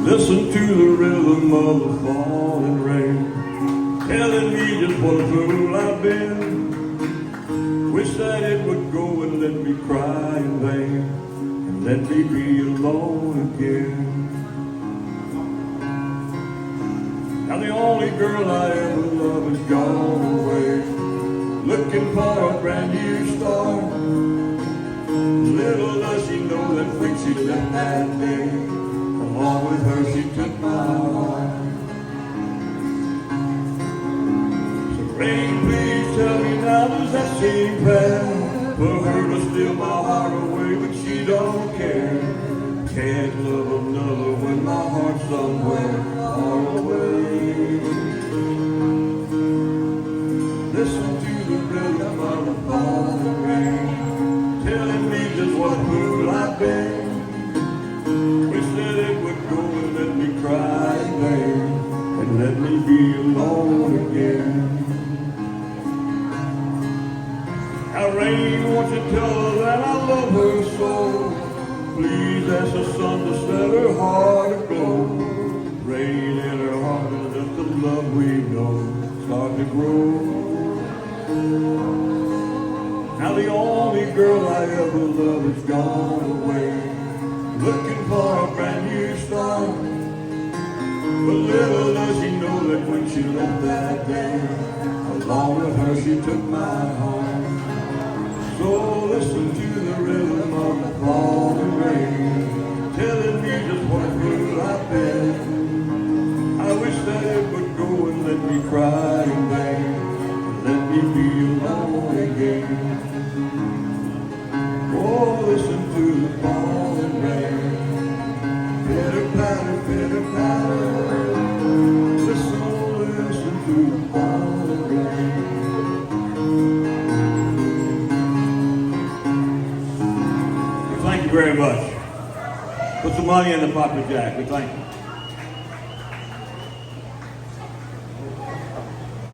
Listen to the rhythm of the falling rain, telling me just what a fool I've been. Wish that it would go and let me cry in vain, and let me be alone again. Now the only girl I ever loved is gone away, looking for a brand new start. Little does she know that when she left that day, along with her she took my heart. So rain, please tell me now, does that seem fair? For her to steal my heart away, but she don't care. Can't love another when my heart's somewhere far away. Listen to the rhythm of the falling rain, telling me just what a fool I've been. Wish that it would go and let me cry in vain, and let me be alone again. Now rain, won't you tell her that I love her so? Please ask the sun to set her heart aglow. Rain in her heart and let the love we know start to grow. Now the only girl I ever loved is gone away, looking for a brand new start. But little does she know that when she left that day, along with her she took my heart. So listen to the rhythm of the falling rain, telling me just what a fool I've been. I wish that it would go and let me cry in vain, and let me be alone again. Oh, listen to the falling rain, pitter patter, pitter patter. Listen, listen to the falling rain. Thank you very much. Put some money in the pocket, Jack. We thank you.